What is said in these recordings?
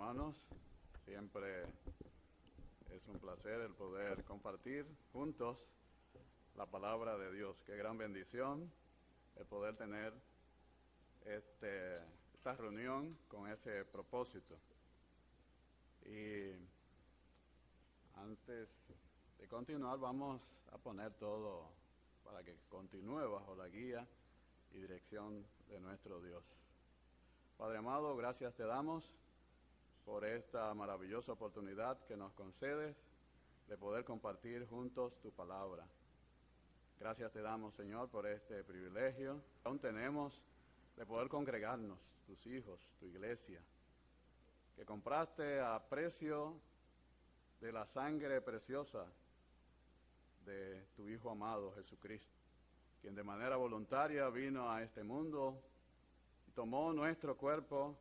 hermanos. Siempre es un placer el poder compartir juntos la palabra de Dios. Qué gran bendición el poder tener esta reunión con ese propósito. Y antes de continuar, vamos a poner todo para que continúe bajo la guía y dirección de nuestro Dios. Padre amado, gracias te damos por esta maravillosa oportunidad que nos concedes de poder compartir juntos tu palabra. Gracias te damos, Señor, por este privilegio que aún tenemos de poder congregarnos, tus hijos, tu iglesia, que compraste a precio de la sangre preciosa de tu Hijo amado Jesucristo, quien de manera voluntaria vino a este mundo y tomó nuestro cuerpo,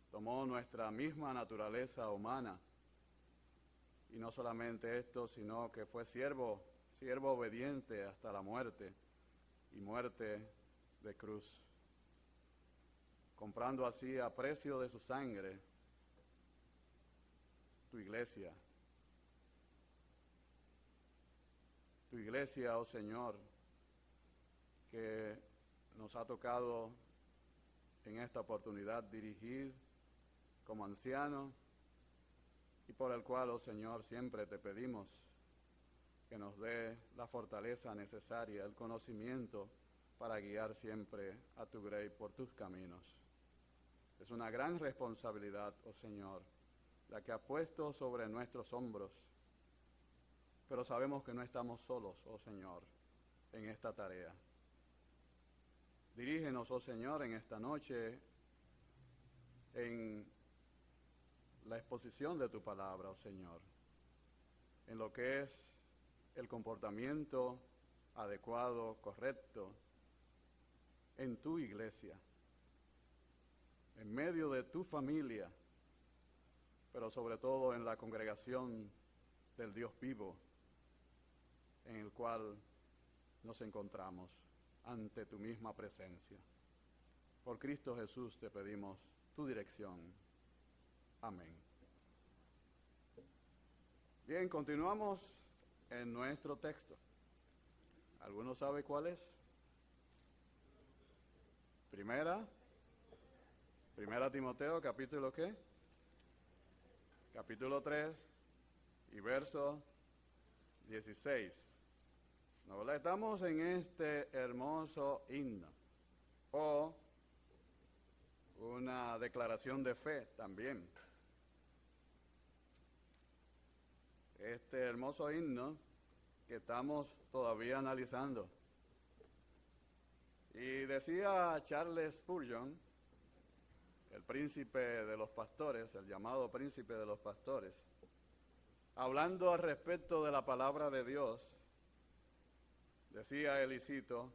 tomó nuestra misma naturaleza humana, y no solamente esto, sino que fue siervo obediente hasta la muerte, y muerte de cruz, comprando así a precio de su sangre tu iglesia. Tu iglesia, oh Señor, que nos ha tocado en esta oportunidad dirigir como anciano, y por el cual, oh Señor, siempre te pedimos que nos dé la fortaleza necesaria, el conocimiento para guiar siempre a tu grey por tus caminos. Es una gran responsabilidad, oh Señor, la que has puesto sobre nuestros hombros, pero sabemos que no estamos solos, oh Señor, en esta tarea. Dirígenos, oh Señor, en esta noche en la exposición de tu palabra, oh Señor, en lo que es el comportamiento adecuado, correcto, en tu iglesia, en medio de tu familia, pero sobre todo en la congregación del Dios vivo, en el cual nos encontramos ante tu misma presencia. Por Cristo Jesús te pedimos tu dirección. Amén. Bien, continuamos en nuestro texto. ¿Alguno sabe cuál es? Primera Timoteo, capítulo ¿qué? Capítulo 3 y verso 16. ¿No? Estamos en este hermoso himno, o una declaración de fe también. Este hermoso himno que estamos todavía analizando. Y decía Charles Spurgeon, el príncipe de los pastores, el llamado príncipe de los pastores, hablando al respecto de la palabra de Dios, decía él, y cito: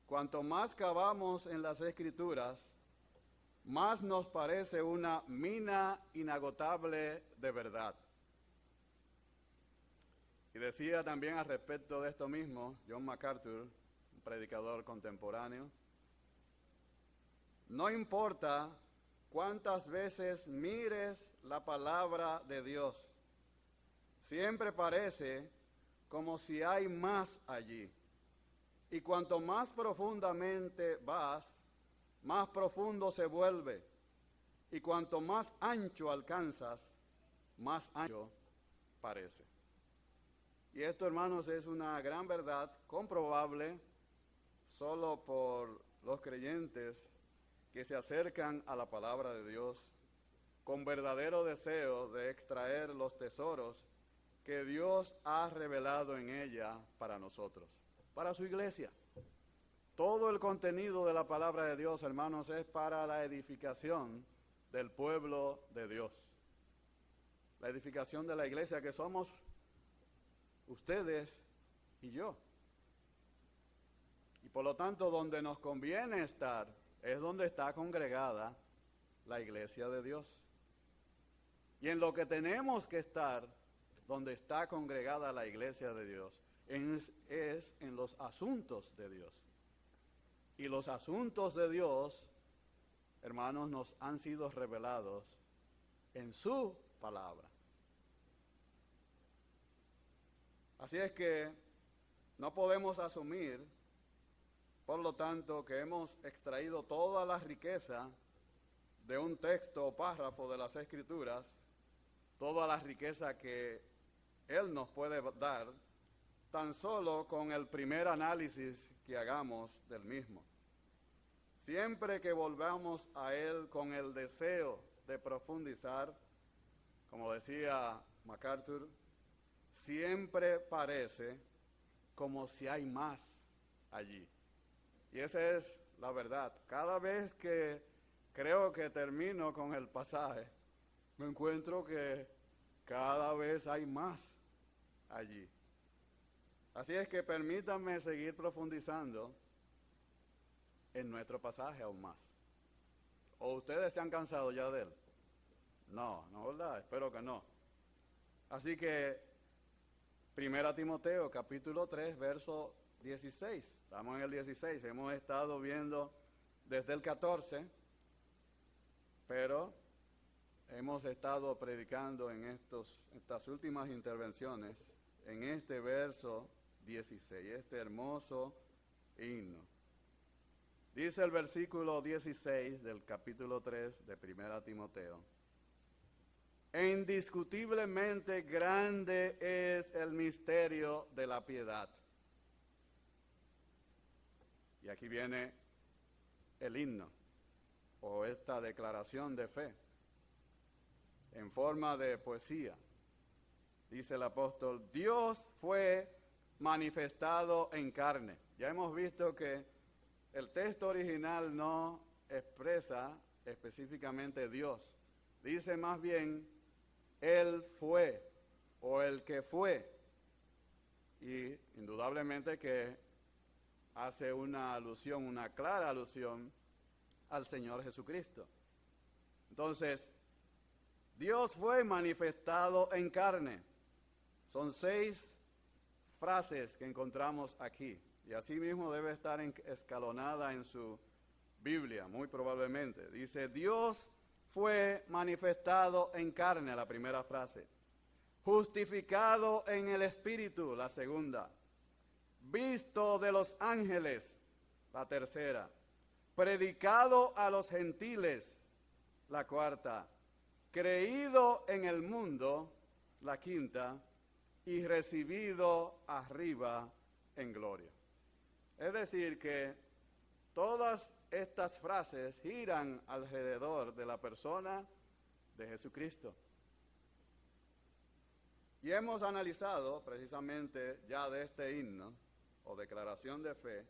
cuanto más cavamos en las Escrituras, más nos parece una mina inagotable de verdad. Y decía también al respecto de esto mismo John MacArthur, un predicador contemporáneo: no importa cuántas veces mires la palabra de Dios, siempre parece como si hay más allí. Y cuanto más profundamente vas, más profundo se vuelve. Y cuanto más ancho alcanzas, más ancho parece. Y esto, hermanos, es una gran verdad comprobable solo por los creyentes que se acercan a la palabra de Dios con verdadero deseo de extraer los tesoros que Dios ha revelado en ella para nosotros, para su iglesia. Todo el contenido de la palabra de Dios, hermanos, es para la edificación del pueblo de Dios. La edificación de la iglesia, que somos ustedes y yo. Y por lo tanto, donde nos conviene estar es donde está congregada la iglesia de Dios. Y en lo que tenemos que estar, donde está congregada la iglesia de Dios, es en los asuntos de Dios. Y los asuntos de Dios, hermanos, nos han sido revelados en su palabra. Así es que no podemos asumir, por lo tanto, que hemos extraído toda la riqueza de un texto o párrafo de las Escrituras, toda la riqueza que Él nos puede dar, tan solo con el primer análisis que hagamos del mismo. Siempre que volvamos a Él con el deseo de profundizar, como decía MacArthur, siempre parece como si hay más allí. Y esa es la verdad. Cada vez que creo que termino con el pasaje, me encuentro que cada vez hay más allí. Así es que permítanme seguir profundizando en nuestro pasaje aún más. ¿O ustedes se han cansado ya de él? No, ¿verdad? Espero que no. Así que, 1 Timoteo, capítulo 3, verso 16. Estamos en el 16, hemos estado viendo desde el 14, pero hemos estado predicando en estas últimas intervenciones, en este verso 16, este hermoso himno. Dice el versículo 16 del capítulo 3 de 1 Timoteo: indiscutiblemente grande es el misterio de la piedad. Y aquí viene el himno, o esta declaración de fe, en forma de poesía. Dice el apóstol: Dios fue manifestado en carne. Ya hemos visto que el texto original no expresa específicamente Dios. Dice más bien, Él fue, o el que fue. Y indudablemente que hace una alusión, una clara alusión al Señor Jesucristo. Entonces, Dios fue manifestado en carne. Son 6 frases que encontramos aquí. Y así mismo debe estar escalonada en su Biblia, muy probablemente. Dice, Dios fue manifestado en carne, la primera frase. Justificado en el Espíritu, la segunda. Visto de los ángeles, la tercera. Predicado a los gentiles, la cuarta. Creído en el mundo, la quinta. Y recibido arriba en gloria. Es decir, que todas estas frases giran alrededor de la persona de Jesucristo. Y hemos analizado precisamente ya de este himno o declaración de fe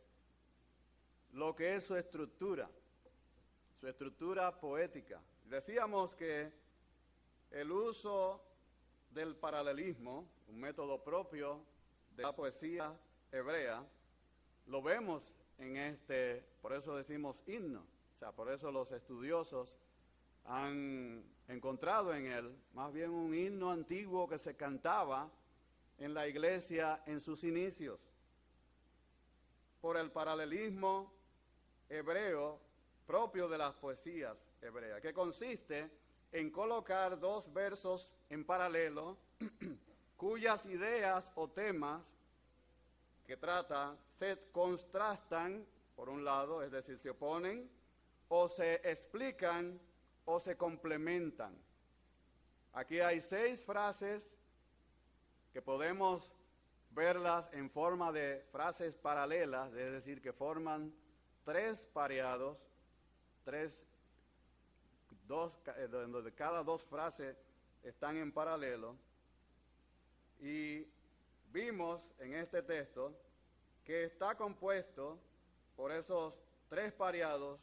lo que es su estructura poética. Decíamos que el uso del paralelismo, un método propio de la poesía hebrea, lo vemos en por eso decimos himno, o sea, por eso los estudiosos han encontrado en él más bien un himno antiguo que se cantaba en la iglesia en sus inicios, por el paralelismo hebreo propio de las poesías hebreas, que consiste en colocar 2 versos en paralelo, cuyas ideas o temas que trata se contrastan, por un lado, es decir, se oponen, o se explican, o se complementan. Aquí hay 6 frases que podemos verlas en forma de frases paralelas, es decir, que forman 3 pareados, donde cada 2 frases están en paralelo, y vimos en este texto que está compuesto por esos 3 pareados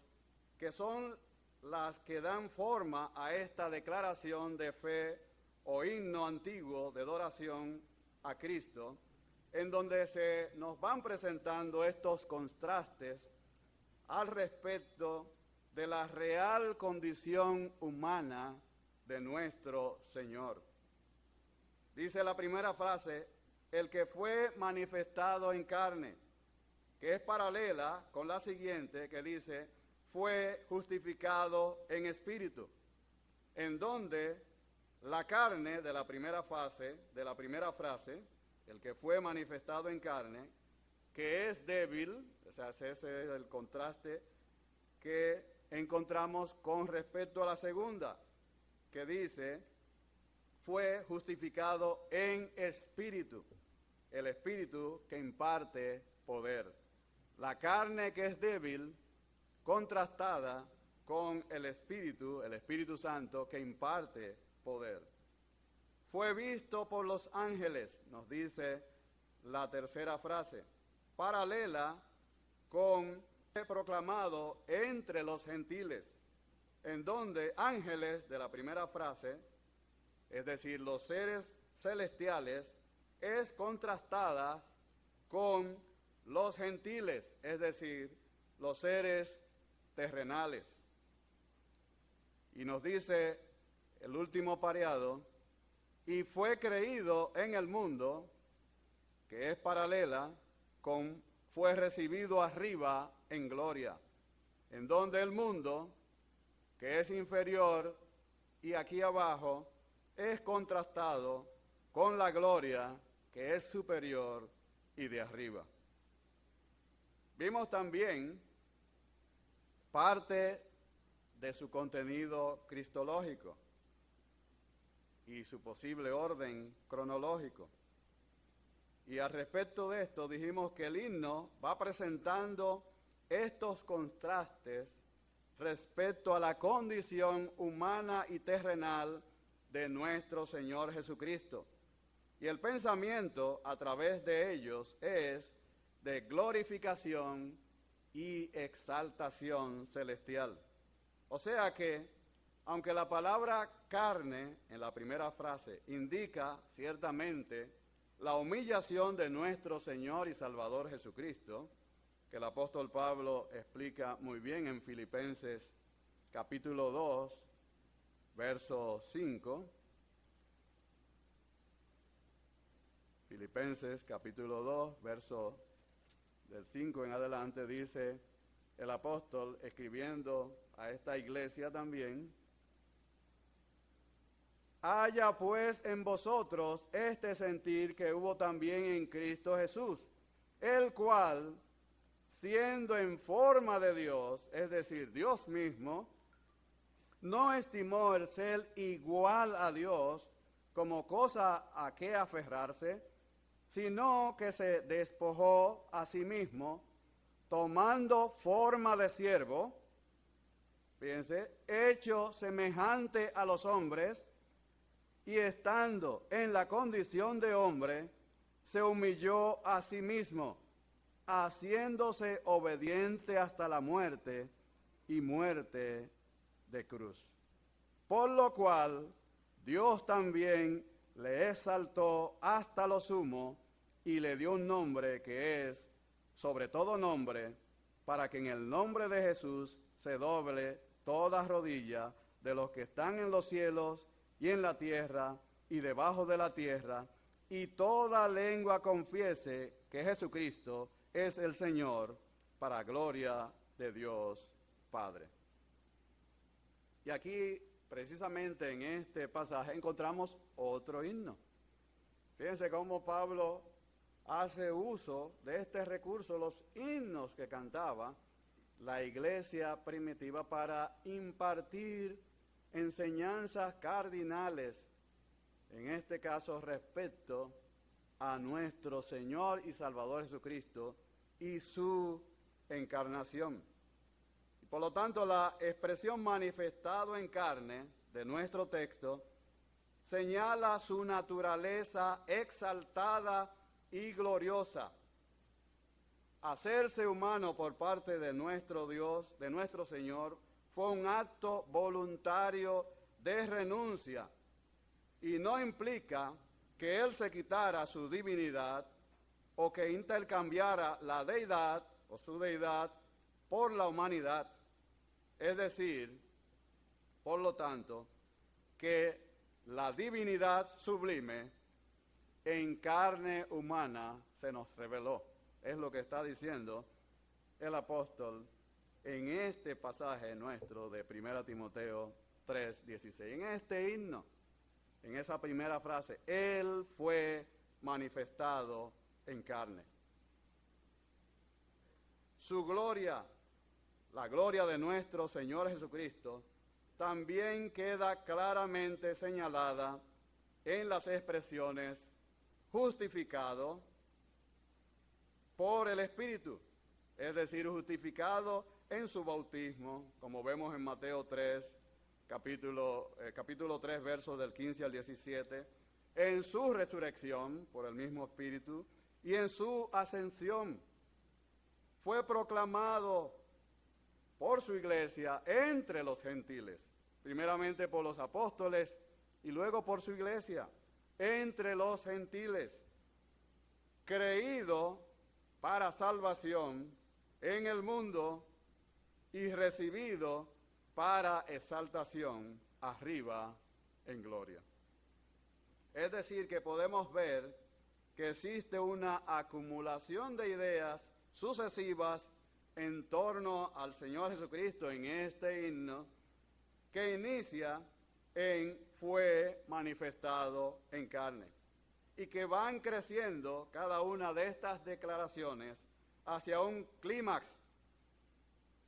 que son las que dan forma a esta declaración de fe o himno antiguo de adoración a Cristo, en donde se nos van presentando estos contrastes al respecto de la real condición humana de nuestro Señor. Dice la primera frase, el que fue manifestado en carne, que es paralela con la siguiente que dice, fue justificado en espíritu, en donde La carne de la primera frase, el que fue manifestado en carne, que es débil, o sea, ese es el contraste que encontramos con respecto a la segunda, que dice, fue justificado en espíritu, el espíritu que imparte poder. La carne que es débil, contrastada con el Espíritu Santo que imparte poder. Fue visto por los ángeles, nos dice la tercera frase, paralela con proclamado entre los gentiles, en donde ángeles de la primera frase, es decir, los seres celestiales, es contrastada con los gentiles, es decir, los seres terrenales. Y nos dice el último pareado, y fue creído en el mundo, que es paralela con fue recibido arriba en gloria, en donde el mundo, que es inferior, y aquí abajo, es contrastado con la gloria, que es superior y de arriba. Vimos también parte de su contenido cristológico y su posible orden cronológico. Y al respecto de esto dijimos que el himno va presentando estos contrastes respecto a la condición humana y terrenal de nuestro Señor Jesucristo. Y el pensamiento a través de ellos es de glorificación y exaltación celestial. O sea que, aunque la palabra carne en la primera frase indica ciertamente la humillación de nuestro Señor y Salvador Jesucristo, que el apóstol Pablo explica muy bien en Filipenses capítulo 2, verso 5. Filipenses capítulo 2, verso del 5 en adelante, dice el apóstol escribiendo a esta iglesia también: haya pues en vosotros este sentir que hubo también en Cristo Jesús, el cual, siendo en forma de Dios, es decir, Dios mismo, no estimó el ser igual a Dios como cosa a que aferrarse, sino que se despojó a sí mismo, tomando forma de siervo, fíjense, hecho semejante a los hombres, y estando en la condición de hombre, se humilló a sí mismo, haciéndose obediente hasta la muerte, y muerte de cruz. Por lo cual, Dios también le exaltó hasta lo sumo, y le dio un nombre que es sobre todo nombre, para que en el nombre de Jesús se doble toda rodilla de los que están en los cielos y en la tierra y debajo de la tierra, y toda lengua confiese que Jesucristo es el Señor, para gloria de Dios Padre. Y aquí, precisamente en este pasaje, encontramos otro himno. Fíjense cómo Pablo hace uso de este recurso, los himnos que cantaba la iglesia primitiva para impartir enseñanzas cardinales, en este caso respecto a nuestro Señor y Salvador Jesucristo y su encarnación. Y por lo tanto, la expresión manifestado en carne de nuestro texto señala su naturaleza exaltada y gloriosa. Hacerse humano por parte de nuestro Dios, de nuestro Señor, fue un acto voluntario de renuncia y no implica que Él se quitara su divinidad o que intercambiara la deidad o su deidad por la humanidad. Es decir, por lo tanto, que la divinidad sublime en carne humana se nos reveló. Es lo que está diciendo el apóstol en este pasaje nuestro de 1 Timoteo 3:16, en este himno. en esa primera frase, Él fue manifestado en carne. Su gloria, la gloria de nuestro Señor Jesucristo, también queda claramente señalada en las expresiones justificado por el Espíritu, es decir, justificado en su bautismo, como vemos en Mateo 3, capítulo 3, versos del 15 al 17, en su resurrección por el mismo Espíritu y en su ascensión. Fue proclamado por su iglesia entre los gentiles, primeramente por los apóstoles y luego por su iglesia, entre los gentiles, creído para salvación en el mundo y recibido para exaltación arriba en gloria. Es decir, que podemos ver que existe una acumulación de ideas sucesivas en torno al Señor Jesucristo en este himno, que inicia en fue manifestado en carne, y que van creciendo cada una de estas declaraciones hacia un clímax,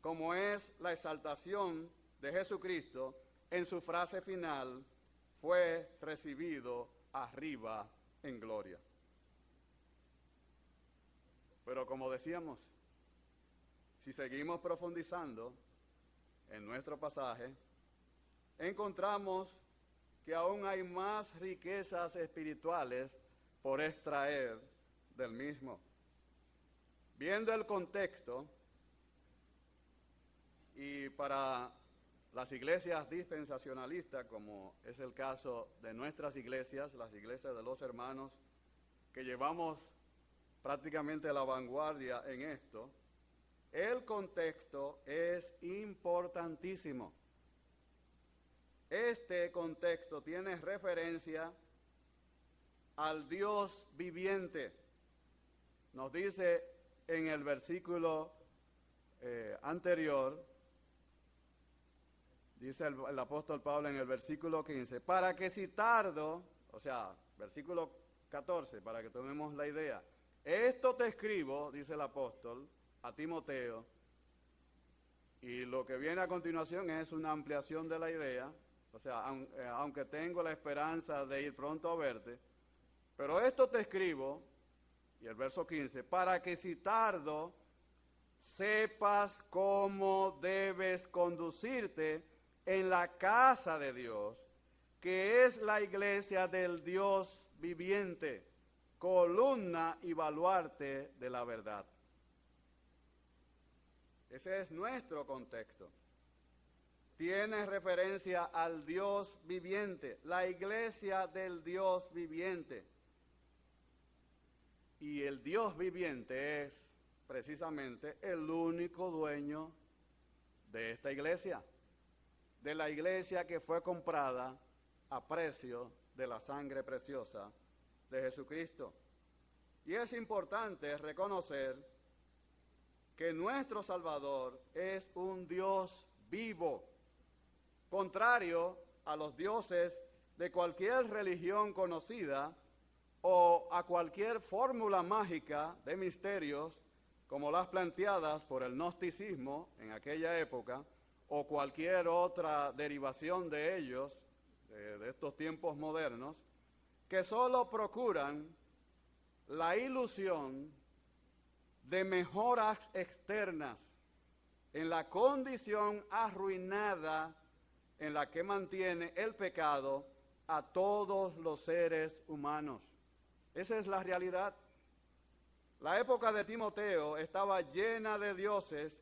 como es la exaltación de Jesucristo en su frase final, fue recibido arriba en gloria. Pero como decíamos, si seguimos profundizando en nuestro pasaje, encontramos que aún hay más riquezas espirituales por extraer del mismo. Viendo el contexto, y para las iglesias dispensacionalistas, como es el caso de nuestras iglesias, las iglesias de los hermanos, que llevamos prácticamente la vanguardia en esto, el contexto es importantísimo. Este contexto tiene referencia al Dios viviente. Nos dice en el versículo anterior, dice el apóstol Pablo en el versículo 15, para que si tardo, o sea, versículo 14, para que tomemos la idea, esto te escribo, dice el apóstol, a Timoteo, y lo que viene a continuación es una ampliación de la idea, o sea, aunque tengo la esperanza de ir pronto a verte, pero esto te escribo, y el verso 15, para que si tardo, sepas cómo debes conducirte en la casa de Dios, que es la iglesia del Dios viviente, columna y baluarte de la verdad. Ese es nuestro contexto. Tiene referencia al Dios viviente, la iglesia del Dios viviente. Y el Dios viviente es precisamente el único dueño de esta iglesia, de la iglesia que fue comprada a precio de la sangre preciosa de Jesucristo. Y es importante reconocer que nuestro Salvador es un Dios vivo, contrario a los dioses de cualquier religión conocida o a cualquier fórmula mágica de misterios como las planteadas por el gnosticismo en aquella época o cualquier otra derivación de ellos, de estos tiempos modernos, que solo procuran la ilusión de mejoras externas en la condición arruinada en la que mantiene el pecado a todos los seres humanos. Esa es la realidad. La época de Timoteo estaba llena de dioses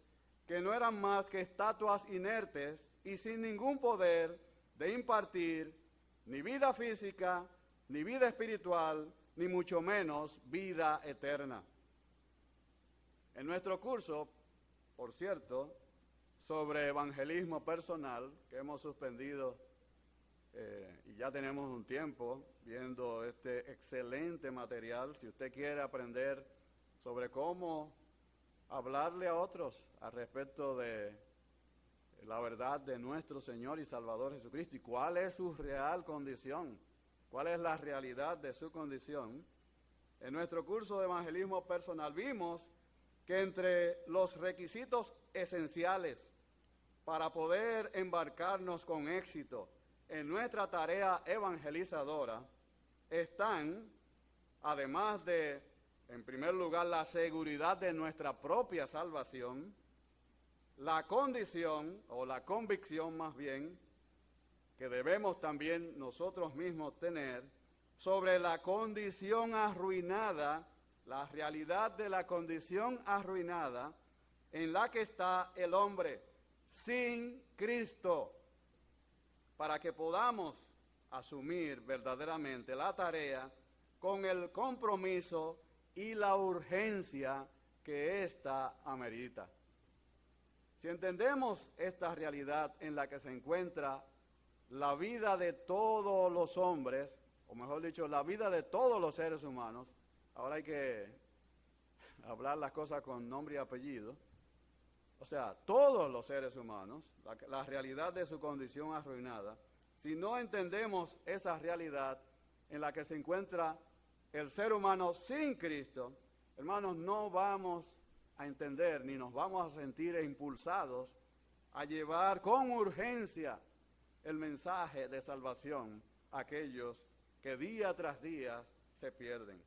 que no eran más que estatuas inertes y sin ningún poder de impartir ni vida física, ni vida espiritual, ni mucho menos vida eterna. En nuestro curso, por cierto, sobre evangelismo personal, que hemos suspendido y ya tenemos un tiempo viendo este excelente material, si usted quiere aprender sobre cómo hablarle a otros al respecto de la verdad de nuestro Señor y Salvador Jesucristo y cuál es su real condición cuál es la realidad de su condición, en nuestro curso de evangelismo personal vimos que entre los requisitos esenciales para poder embarcarnos con éxito en nuestra tarea evangelizadora están, además de, en primer lugar, la seguridad de nuestra propia salvación, la condición, o la convicción más bien, que debemos también nosotros mismos tener sobre la condición arruinada, la realidad de la condición arruinada en la que está el hombre sin Cristo, para que podamos asumir verdaderamente la tarea con el compromiso y la urgencia que ésta amerita. Si entendemos esta realidad en la que se encuentra la vida de todos los hombres, o mejor dicho, la vida de todos los seres humanos, ahora hay que hablar las cosas con nombre y apellido, o sea, todos los seres humanos, la realidad de su condición arruinada, si no entendemos esa realidad en la que se encuentra el ser humano sin Cristo, hermanos, no vamos a entender ni nos vamos a sentir impulsados a llevar con urgencia el mensaje de salvación a aquellos que día tras día se pierden.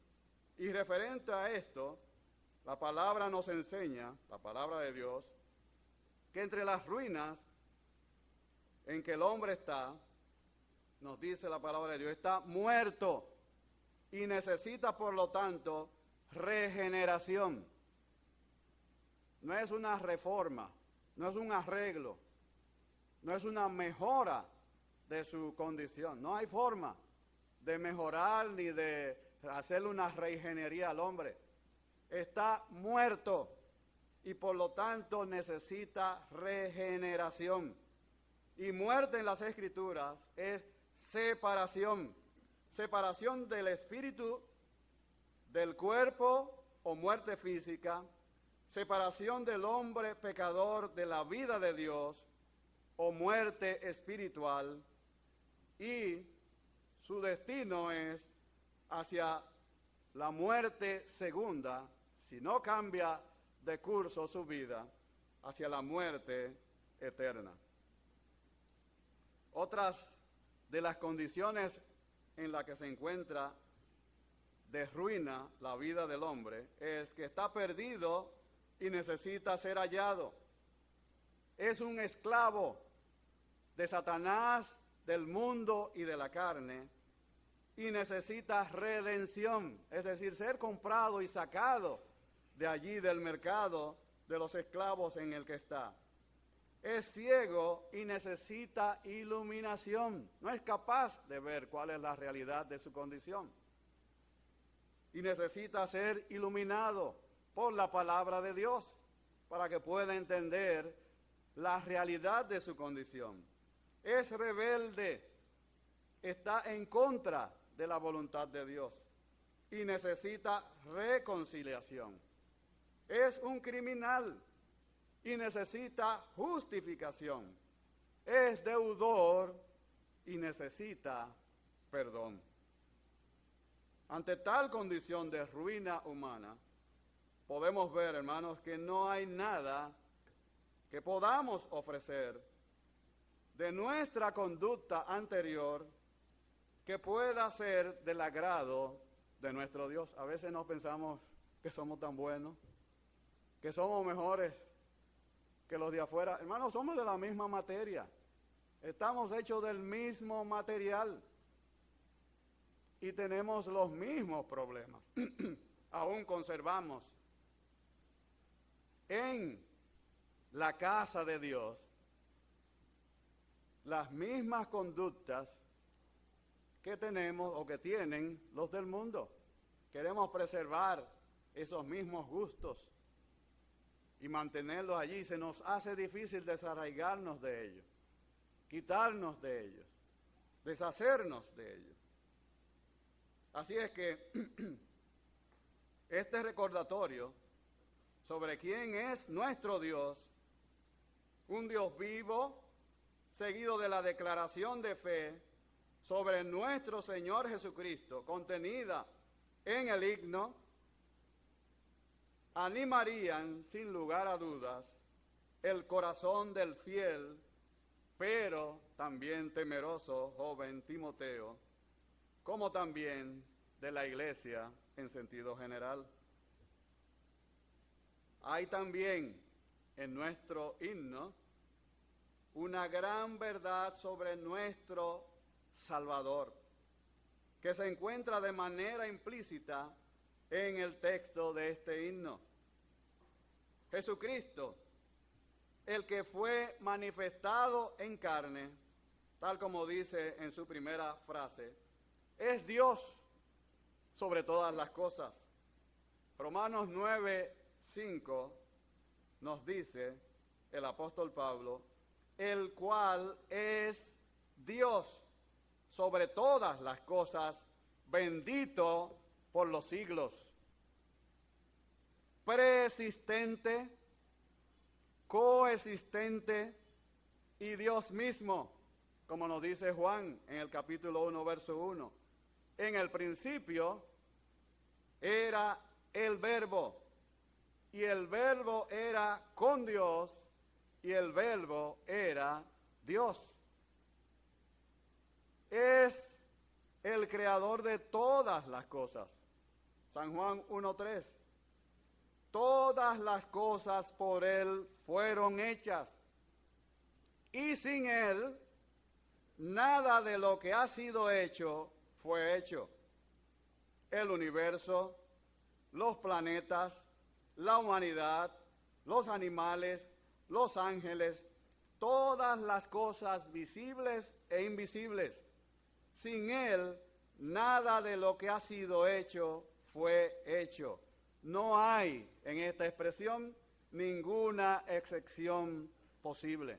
Y referente a esto, la palabra nos enseña, la palabra de Dios, que entre las ruinas en que el hombre está, nos dice la palabra de Dios, está muerto y necesita por lo tanto regeneración. No es una reforma, no es un arreglo, no es una mejora de su condición. No hay forma de mejorar ni de hacerle una reingeniería al hombre. Está muerto y por lo tanto necesita regeneración. Y muerte en las Escrituras es separación. Separación del espíritu, del cuerpo o muerte física. Separación del hombre pecador de la vida de Dios o muerte espiritual. Y su destino es hacia la muerte segunda, si no cambia de curso su vida, hacia la muerte eterna. Otras de las condiciones en las que se encuentra de ruina la vida del hombre es que está perdido y necesita ser hallado. Es un esclavo de Satanás, del mundo y de la carne, y necesita redención, es decir, ser comprado y sacado de allí del mercado de los esclavos en el que está. Es ciego y necesita iluminación, no es capaz de ver cuál es la realidad de su condición. Y necesita ser iluminado por la palabra de Dios para que pueda entender la realidad de su condición. Es rebelde, está en contra de la voluntad de Dios y necesita reconciliación. Es un criminal y necesita justificación. Es deudor y necesita perdón. Ante tal condición de ruina humana, podemos ver, hermanos, que no hay nada que podamos ofrecer de nuestra conducta anterior que pueda ser del agrado de nuestro Dios. A veces no pensamos que somos tan buenos, que somos mejores que los de afuera. Hermanos, somos de la misma materia, estamos hechos del mismo material y tenemos los mismos problemas. Aún conservamos en la casa de Dios las mismas conductas que tenemos o que tienen los del mundo. Queremos preservar esos mismos gustos y mantenerlos allí. Se nos hace difícil desarraigarnos de ellos, quitarnos de ellos, deshacernos de ellos. Así es que este recordatorio sobre quién es nuestro Dios, un Dios vivo, seguido de la declaración de fe sobre nuestro Señor Jesucristo, contenida en el himno, animarían sin lugar a dudas el corazón del fiel, pero también temeroso joven Timoteo, como también de la iglesia en sentido general. Hay también en nuestro himno una gran verdad sobre nuestro Salvador, que se encuentra de manera implícita en el texto de este himno. Jesucristo, el que fue manifestado en carne, tal como dice en su primera frase, es Dios sobre todas las cosas. Romanos 9:5 nos dice el apóstol Pablo, el cual es Dios sobre todas las cosas, bendito por los siglos, preexistente, coexistente y Dios mismo, como nos dice Juan en el capítulo 1, verso 1. En el principio era el Verbo, y el Verbo era con Dios, y el Verbo era Dios. Es el creador de todas las cosas. San Juan 1:3. Todas las cosas por Él fueron hechas, y sin Él, nada de lo que ha sido hecho fue hecho. El universo, los planetas, la humanidad, los animales, los ángeles, todas las cosas visibles e invisibles. Sin Él, nada de lo que ha sido hecho fue hecho. No hay en esta expresión ninguna excepción posible.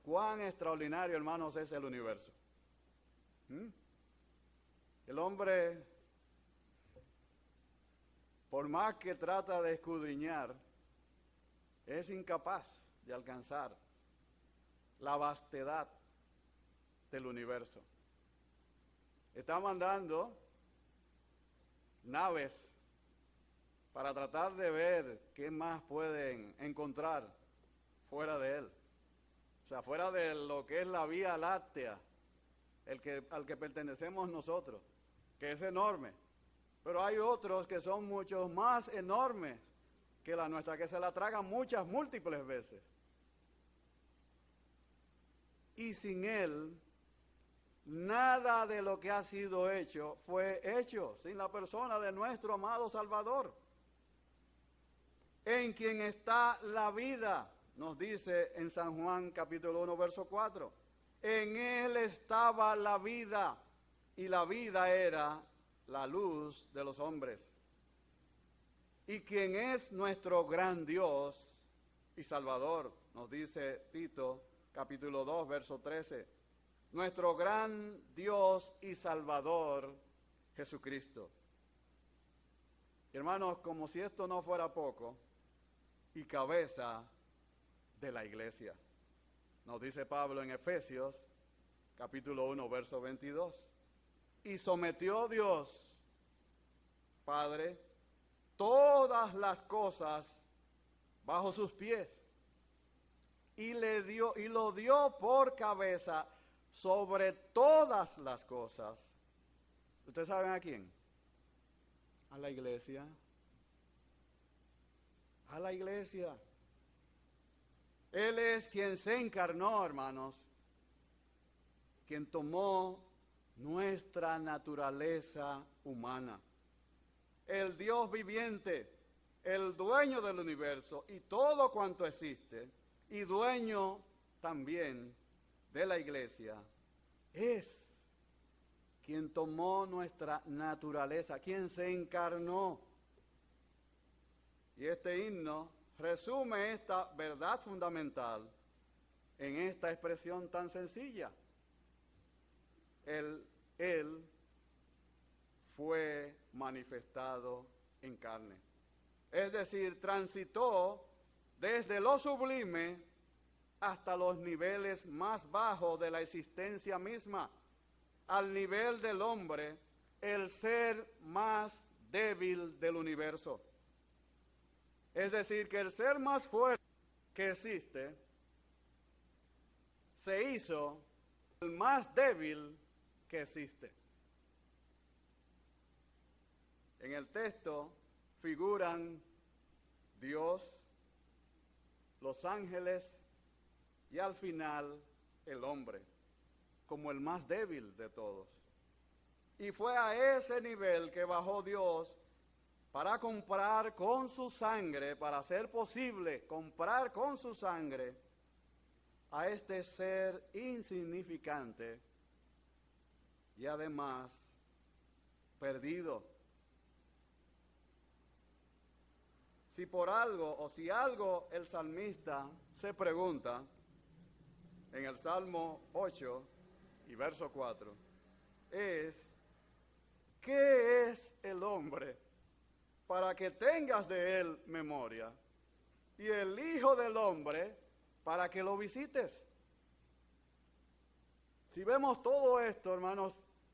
Cuán extraordinario, hermanos, es el universo. El hombre, por más que trata de escudriñar, es incapaz de alcanzar la vastedad del universo. Está mandando naves para tratar de ver qué más pueden encontrar fuera de él. O sea, fuera de lo que es la Vía Láctea, al que pertenecemos nosotros, que es enorme. Pero hay otros que son mucho más enormes que la nuestra, que se la tragan muchas, múltiples veces. Y sin Él, nada de lo que ha sido hecho fue hecho, sin la persona de nuestro amado Salvador, en quien está la vida, nos dice en San Juan capítulo 1, verso 4. En Él estaba la vida, y la vida era la luz de los hombres. Y quien es nuestro gran Dios y Salvador, nos dice Tito capítulo 2, verso 13. Nuestro gran Dios y Salvador, Jesucristo. Hermanos, como si esto no fuera poco, y cabeza de la iglesia. Nos dice Pablo en Efesios, capítulo 1, verso 22. Y sometió Dios, Padre, todas las cosas bajo sus pies, y lo dio por cabeza sobre todas las cosas. ¿Ustedes saben a quién? A la iglesia. A la iglesia. Él es quien se encarnó, hermanos, quien tomó nuestra naturaleza humana. El Dios viviente, el dueño del universo y todo cuanto existe, y dueño también de la iglesia, es quien tomó nuestra naturaleza, quien se encarnó. Y este himno resume esta verdad fundamental en esta expresión tan sencilla. Él fue manifestado en carne. Es decir, transitó desde lo sublime hasta los niveles más bajos de la existencia misma, al nivel del hombre, el ser más débil del universo. Es decir, que el ser más fuerte que existe se hizo el más débil que existe. En el texto figuran Dios, los ángeles y al final el hombre, como el más débil de todos. Y fue a ese nivel que bajó Dios para comprar con su sangre, para hacer posible comprar con su sangre a este ser insignificante y además perdido. Si por algo o si algo el salmista se pregunta en el Salmo 8 y verso 4, es: ¿qué es el hombre para que tengas de él memoria? Y el Hijo del Hombre para que lo visites. Si vemos todo esto, hermanos,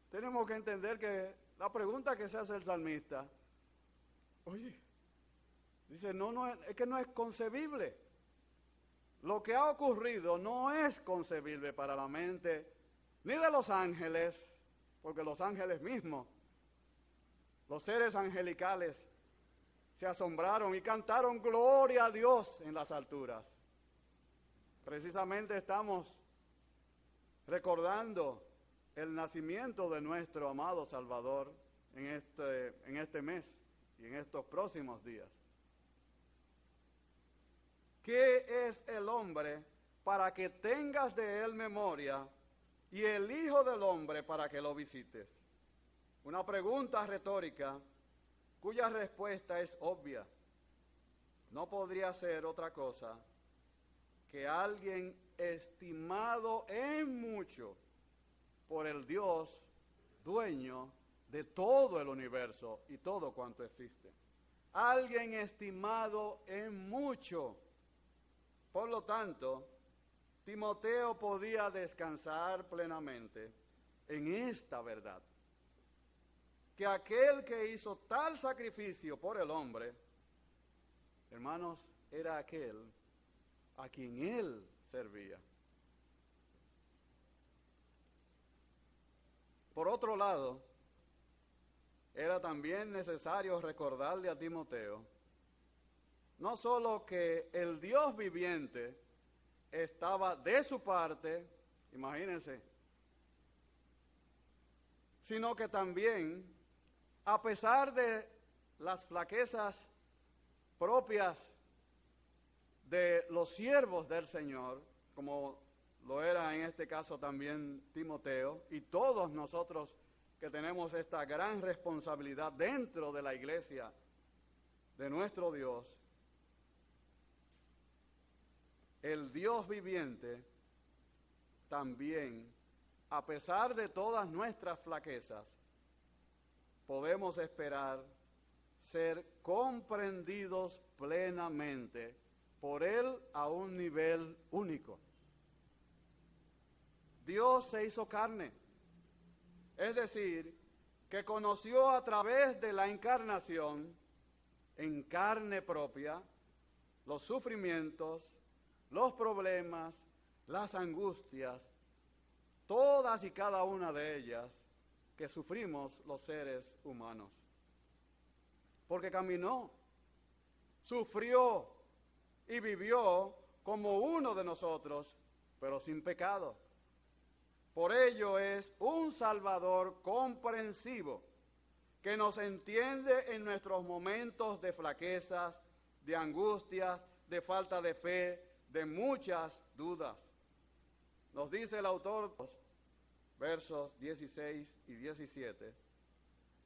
tenemos que entender que la pregunta que se hace el salmista, oye, dice, es que no es concebible. Lo que ha ocurrido no es concebible para la mente ni de los ángeles, porque los ángeles mismos, los seres angelicales, se asombraron y cantaron gloria a Dios en las alturas. Precisamente estamos recordando el nacimiento de nuestro amado Salvador en este mes y en estos próximos días. ¿Qué es el hombre para que tengas de él memoria y el Hijo del Hombre para que lo visites? Una pregunta retórica cuya respuesta es obvia. No podría ser otra cosa que alguien estimado en mucho por el Dios dueño de todo el universo y todo cuanto existe. Alguien estimado en mucho. Por lo tanto, Timoteo podía descansar plenamente en esta verdad, que aquel que hizo tal sacrificio por el hombre, hermanos, era aquel a quien él servía. Por otro lado, era también necesario recordarle a Timoteo no solo que el Dios viviente estaba de su parte, imagínense, sino que también, a pesar de las flaquezas propias de los siervos del Señor, como lo era en este caso también Timoteo, y todos nosotros que tenemos esta gran responsabilidad dentro de la iglesia de nuestro Dios, el Dios viviente también, a pesar de todas nuestras flaquezas, podemos esperar ser comprendidos plenamente por Él a un nivel único. Dios se hizo carne, es decir, que conoció a través de la encarnación, en carne propia, los sufrimientos, los problemas, las angustias, todas y cada una de ellas que sufrimos los seres humanos. Porque caminó, sufrió y vivió como uno de nosotros, pero sin pecado. Por ello es un Salvador comprensivo, que nos entiende en nuestros momentos de flaquezas, de angustias, de falta de fe, de muchas dudas. Nos dice el autor, versos 16 y 17,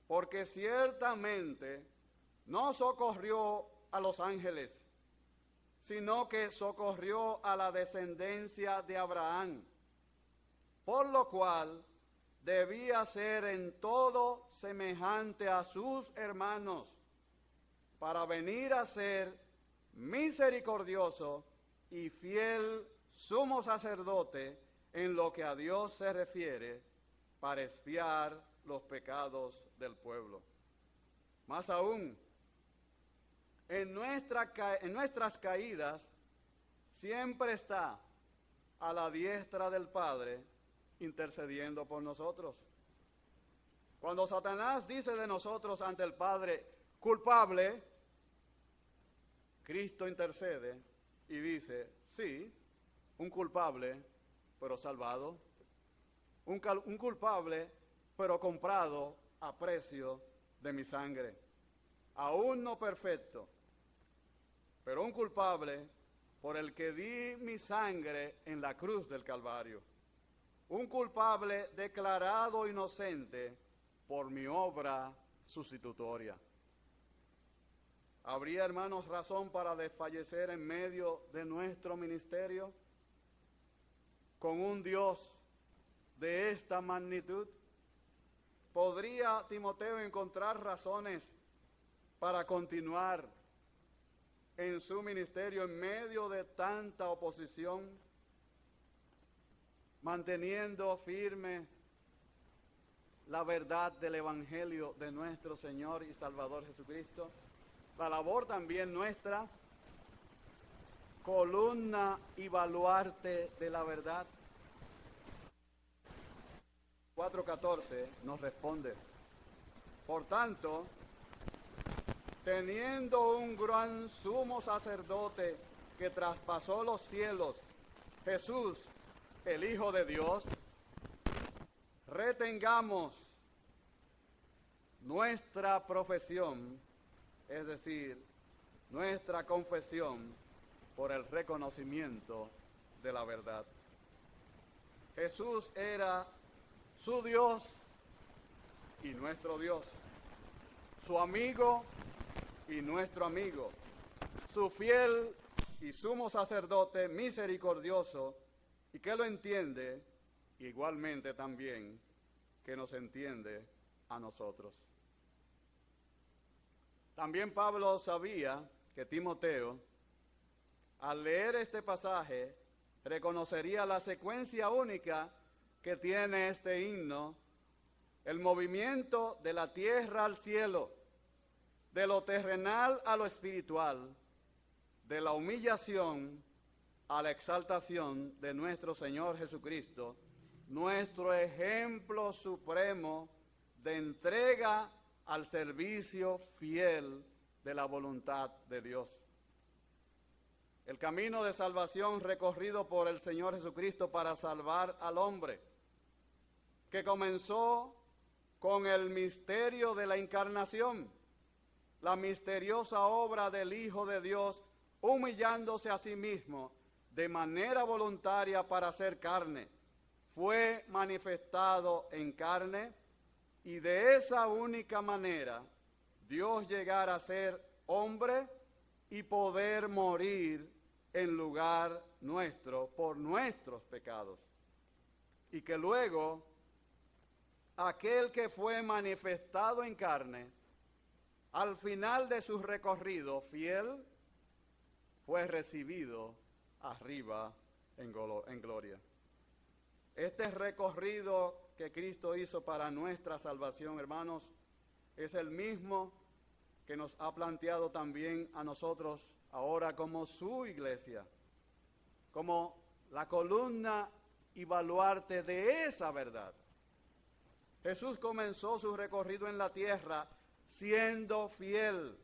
porque ciertamente no socorrió a los ángeles, sino que socorrió a la descendencia de Abraham, por lo cual debía ser en todo semejante a sus hermanos, para venir a ser misericordioso y fiel sumo sacerdote en lo que a Dios se refiere para expiar los pecados del pueblo. Más aún, en nuestras caídas siempre está a la diestra del Padre intercediendo por nosotros. Cuando Satanás dice de nosotros ante el Padre, culpable, Cristo intercede y dice, sí, un culpable, pero salvado. Un culpable, pero comprado a precio de mi sangre. Aún no perfecto, pero un culpable por el que di mi sangre en la cruz del Calvario. Un culpable declarado inocente por mi obra sustitutoria. ¿Habría, hermanos, razón para desfallecer en medio de nuestro ministerio con un Dios de esta magnitud? ¿Podría Timoteo encontrar razones para continuar en su ministerio en medio de tanta oposición, manteniendo firme la verdad del Evangelio de nuestro Señor y Salvador Jesucristo? La labor también nuestra, columna y baluarte de la verdad. 4:14 nos responde: por tanto, teniendo un gran sumo sacerdote que traspasó los cielos, Jesús, el Hijo de Dios, retengamos nuestra profesión, es decir, nuestra confesión, por el reconocimiento de la verdad. Jesús era su Dios y nuestro Dios, su amigo y nuestro amigo, su fiel y sumo sacerdote misericordioso, y que lo entiende igualmente también que nos entiende a nosotros. También Pablo sabía que Timoteo, al leer este pasaje, reconocería la secuencia única que tiene este himno, el movimiento de la tierra al cielo, de lo terrenal a lo espiritual, de la humillación a la exaltación de nuestro Señor Jesucristo, nuestro ejemplo supremo de entrega al servicio fiel de la voluntad de Dios. El camino de salvación recorrido por el Señor Jesucristo para salvar al hombre, que comenzó con el misterio de la encarnación, la misteriosa obra del Hijo de Dios, humillándose a sí mismo de manera voluntaria para ser carne, fue manifestado en carne, y de esa única manera Dios llegara a ser hombre y poder morir en lugar nuestro por nuestros pecados. Y que luego aquel que fue manifestado en carne, al final de su recorrido fiel, fue recibido arriba en gloria. Este recorrido que Cristo hizo para nuestra salvación, hermanos, es el mismo que nos ha planteado también a nosotros ahora como su iglesia, como la columna y baluarte de esa verdad. Jesús comenzó su recorrido en la tierra siendo fiel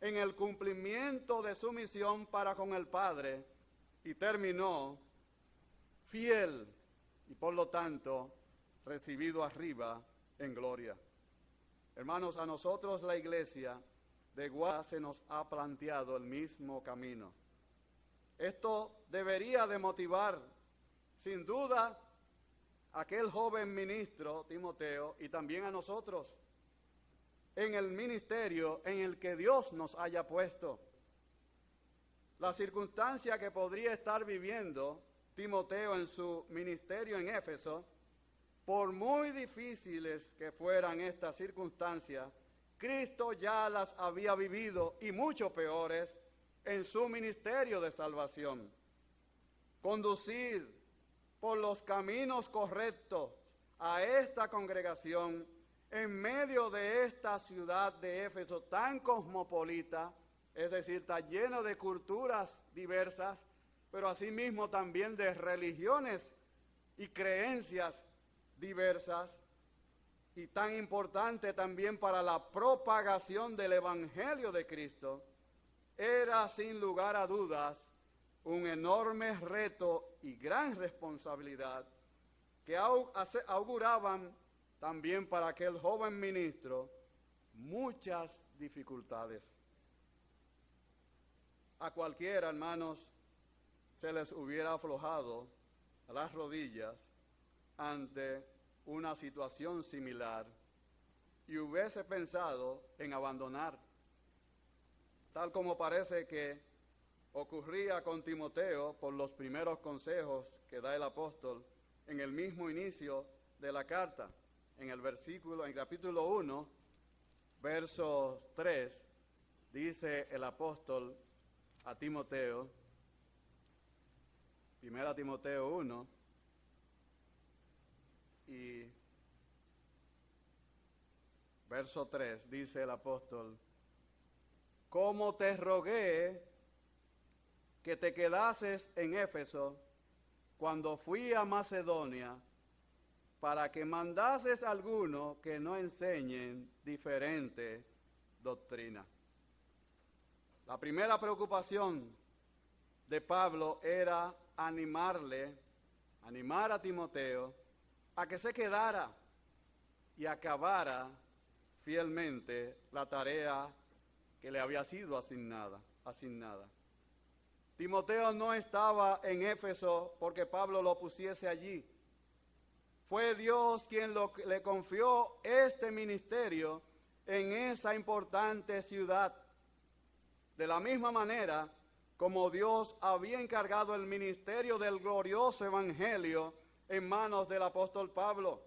en el cumplimiento de su misión para con el Padre, y terminó fiel y por lo tanto recibido arriba en gloria. Hermanos, a nosotros la iglesia de igual se nos ha planteado el mismo camino. Esto debería de motivar, sin duda, a aquel joven ministro, Timoteo, y también a nosotros, en el ministerio en el que Dios nos haya puesto. La circunstancia que podría estar viviendo Timoteo en su ministerio en Éfeso, por muy difíciles que fueran estas circunstancias, Cristo ya las había vivido, y mucho peores, en su ministerio de salvación. conducir por los caminos correctos a esta congregación en medio de esta ciudad de Éfeso tan cosmopolita, es decir, está lleno de culturas diversas, pero asimismo también de religiones y creencias diversas, y tan importante también para la propagación del Evangelio de Cristo, era sin lugar a dudas un enorme reto y gran responsabilidad que auguraban también para aquel joven ministro muchas dificultades. A cualquiera, hermanos, se les hubiera aflojado las rodillas ante una situación similar y hubiese pensado en abandonar, tal como parece que ocurría con Timoteo por los primeros consejos que da el apóstol en el mismo inicio de la carta. En el capítulo 1, verso 3, dice el apóstol a Timoteo, 1 Timoteo 1, y verso 3, dice el apóstol: como te rogué que te quedases en Éfeso cuando fui a Macedonia, para que mandases a alguno que no enseñen diferente doctrina. La primera preocupación de Pablo era animar a Timoteo a que se quedara y acabara fielmente la tarea que le había sido asignada. Timoteo no estaba en Éfeso porque Pablo lo pusiese allí. Fue Dios quien le confió este ministerio en esa importante ciudad. De la misma manera como Dios había encargado el ministerio del glorioso evangelio en manos del apóstol Pablo.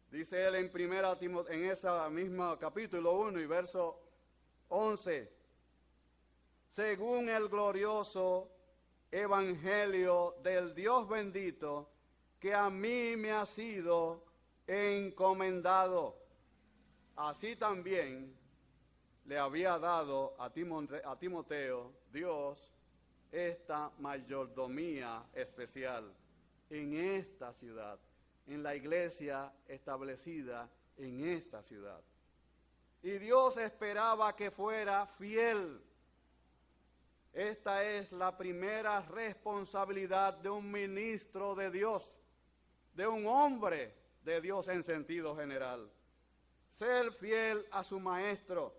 Dice él en ese mismo capítulo 1 y verso 11, según el glorioso evangelio del Dios bendito, que a mí me ha sido encomendado. Así también le había dado a Timoteo Dios esta mayordomía especial en esta ciudad, en la iglesia establecida en esta ciudad. Y Dios esperaba que fuera fiel. Esta es la primera responsabilidad de un ministro de Dios, de un hombre de Dios en sentido general. Ser fiel a su maestro.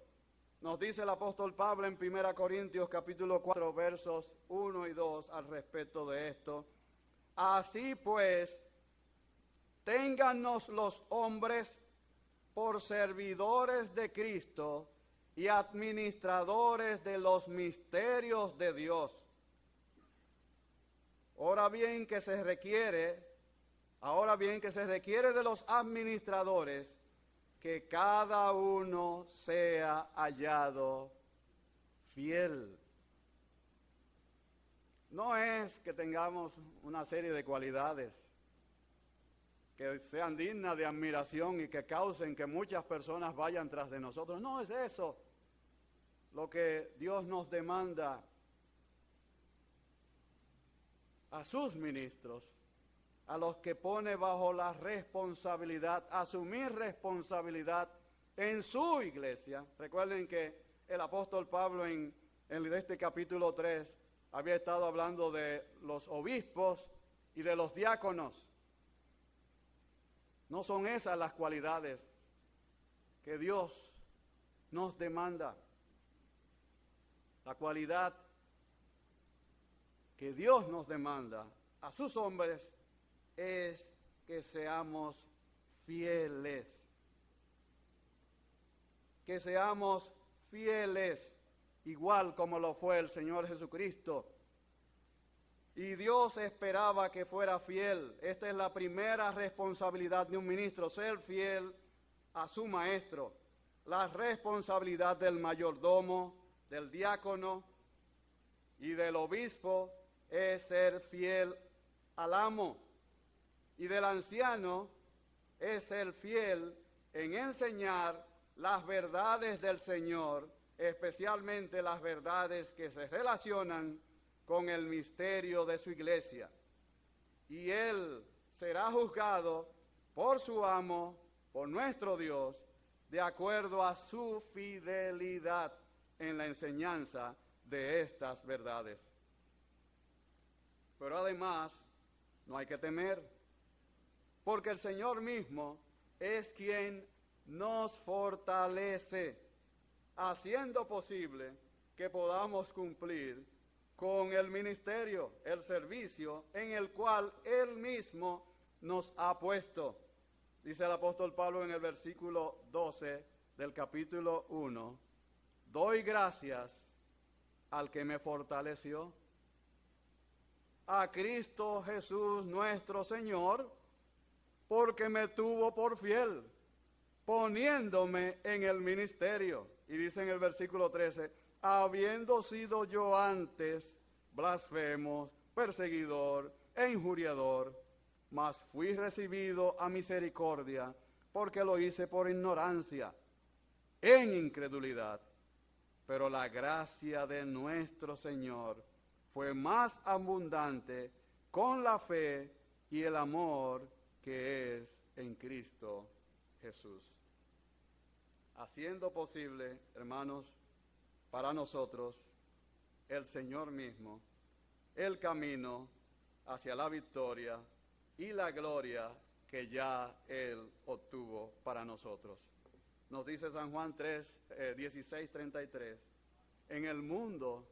Nos dice el apóstol Pablo en 1 Corintios capítulo 4, versos 1 y 2 al respecto de esto. Así pues, téngannos los hombres por servidores de Cristo y administradores de los misterios de Dios. Ahora bien que se requiere de los administradores que cada uno sea hallado fiel. No es que tengamos una serie de cualidades que sean dignas de admiración y que causen que muchas personas vayan tras de nosotros. No es eso lo que Dios nos demanda a sus ministros, a los que pone bajo la responsabilidad, asumir responsabilidad en su iglesia. Recuerden que el apóstol Pablo en este capítulo 3 había estado hablando de los obispos y de los diáconos. No son esas las cualidades que Dios nos demanda. La cualidad que Dios nos demanda a sus hombres es que seamos fieles. Que seamos fieles, igual como lo fue el Señor Jesucristo. Y Dios esperaba que fuera fiel. Esta es la primera responsabilidad de un ministro, ser fiel a su maestro. La responsabilidad del mayordomo, del diácono y del obispo es ser fiel al amo, y del anciano es ser fiel en enseñar las verdades del Señor, especialmente las verdades que se relacionan con el misterio de su iglesia. Y él será juzgado por su amo, por nuestro Dios, de acuerdo a su fidelidad en la enseñanza de estas verdades. Pero además, no hay que temer, porque el Señor mismo es quien nos fortalece, haciendo posible que podamos cumplir con el ministerio, el servicio en el cual Él mismo nos ha puesto. Dice el apóstol Pablo en el versículo 12 del capítulo 1, doy gracias al que me fortaleció, a Cristo Jesús nuestro Señor, porque me tuvo por fiel, poniéndome en el ministerio. Y dice en el versículo 13, habiendo sido yo antes blasfemo, perseguidor e injuriador, mas fui recibido a misericordia, porque lo hice por ignorancia, en incredulidad. Pero la gracia de nuestro Señor fue más abundante con la fe y el amor que es en Cristo Jesús, haciendo posible, hermanos, para nosotros, el Señor mismo, el camino hacia la victoria y la gloria que ya Él obtuvo para nosotros. Nos dice San Juan 16:33, en el mundo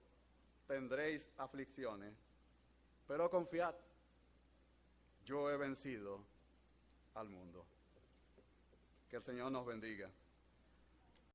tendréis aflicciones, pero confiad, yo he vencido al mundo. Que el Señor nos bendiga.